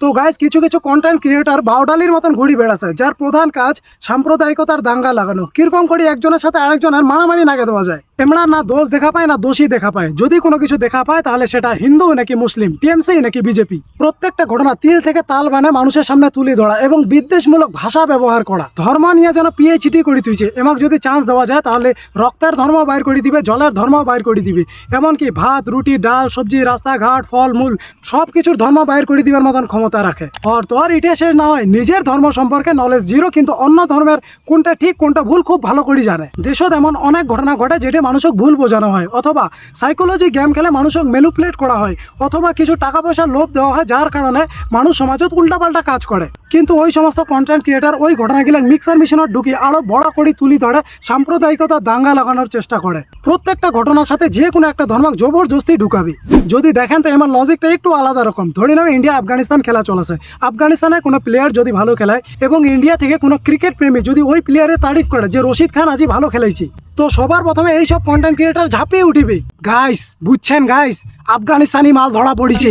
তো গাইস কিছু কিছু কন্টেন্ট ক্রিয়েটার বাউডালির মতন ঘুরি বেড়াচ্ছে, যার প্রধান কাজ সাম্প্রদায়িকতার দাঙ্গা লাগানো। কিরকম করে একজনের সাথে আরেকজনের মারামারি নাগে দেওয়া যায়। এমরা না দোষ দেখা পায় না দোষী দেখা পায়। যদি কোনো কিছু দেখা পায় তাহলে সেটা হিন্দু নাকি মুসলিম, টিএমসি নাকি বিজেপি। প্রত্যেকটা ঘটনা তিল থেকে তাল বানে মানুষের সামনে তুলে ধরা এবং বিদ্বেষমূলক ভাষা ব্যবহার করা। ধর্ম নিয়ে যেন পিএইচডি করে তুইছে। এমাক যদি চান্স দেওয়া যায় তাহলে রক্তের ধর্ম বাইর করে দিবে, জলের ধর্ম বাইর করে দিবে। এমনকি ভাত রুটি ডাল সবজি রাস্তাঘাট ফল মূল সব কিছুর ধর্ম বাইর করে দিবার মতন ক্ষমতা রাখে। আর তোর এটা শেষ না হয়, নিজের ধর্ম সম্পর্কে নলেজ জিরো, কিন্তু অন্য ধর্মের কোনটা ঠিক কোনটা ভুল খুব ভালো করে জানে। দেশত এমন অনেক ঘটনা ঘটে যেটা মানুষক ভুল বোঝানো হয়, অথবা সাইকোলজি গেম খেলে মানুষক ম্যানিপুলেট করা হয়, অথবা কিছু টাকা পয়সার লোভ দেওয়া হয়, যার কারণে মানুষ সমাজত উল্টাপাল্টা কাজ করে। কিন্তু ওই সমস্ত কন্টেন্ট ক্রিয়েটার ওই ঘটনাগুলো মিক্সার মেশিনত ঢুকি আরো বড় করে তুলি ধরে সাম্প্রদায়িকতা দাঙ্গা লাগানোর চেষ্টা করে। প্রত্যেকটা ঘটনার সাথে যে কোনো একটা ধর্ম জবরদস্তি ঢুকাবি। যদি দেখেন তো এমন লজিকটা একটু আলাদা রকম। ধরে নাও ইন্ডিয়া আফগানিস্তান খেলা চলেছে। আফগানিস্তানে কোনো প্লেয়ার যদি ভালো খেলায় এবং ইন্ডিয়া থেকে কোনো ক্রিকেট প্রেমী যদি ওই প্লেয়ারের তারিফ করে যে রশিদ খান আজই ভালো খেলাইছি, তো সবার প্রথমে এইসব কন্টেন্ট ক্রিয়েটার ঝাঁপিয়ে উঠিবে। গাইস বুঝছেন গাইস, আফগানিস্তানি মাল ধরা পড়িছে।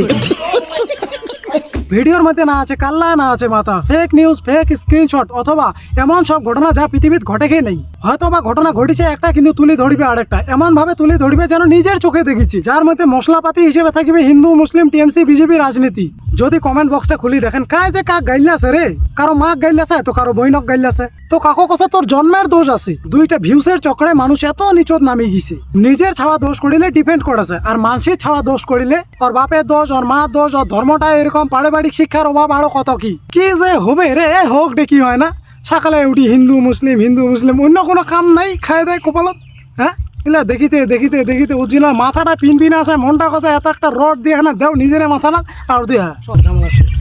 ভিডিওর মধ্যে না আছে কাল্লা না আছে মাথা, ফেক নিউজ ফেক স্ক্রিনশট অথবা এমন সব ঘটনা যা পৃথিবীত ঘটেই নেই। হয়তো বা ঘটনা ঘটেছে একটা কিন্তু তুলে ধরিবে আরেকটা, এমন ভাবে তুলে ধরিবে যেন নিজের চোখে দেখেছি, যার মধ্যে মশলাপাতি হিসেবে থাকবে হিন্দু মুসলিম টিএমসি বিজেপি রাজনীতি। যদি কমেন্ট বক্সটা খুলি দেখেন কায় যে কাক গাইলাছে রে, কারো মাক গাইলাছে তো কারো বইনক গাইলাছে, তো কাকো কাছে তোর জন্মের দোষ আছে। দুইটা ভিউসের চক্রে মানুষ এত নিচত নামি গেছে। নিজের ছাওয়া দোষ করিলে ডিপেন্ড করেছে, আর মানুষের ছাওয়া দোষ করিলে ওর বাপের দোষ ওর মা দোষ ওর ধর্মটা এরকম পারিবারিক শিক্ষার অভাব আরো কত কি যে হবে রে। হোক ডেকি হয় না, সকালে উঠি হিন্দু মুসলিম অন্য কোনো কাম নাই, খায় দেয় কপালত। হ্যাঁ এলা দেখিতে দেখিতে দেখিতে উজ্জিলা মাথাটা পিন পিন আছে, মনটা কষা এত একটা রড দিয়ে না দেও নিজের মাথা না আর দিয়ে সব ঝামেলা শেষ।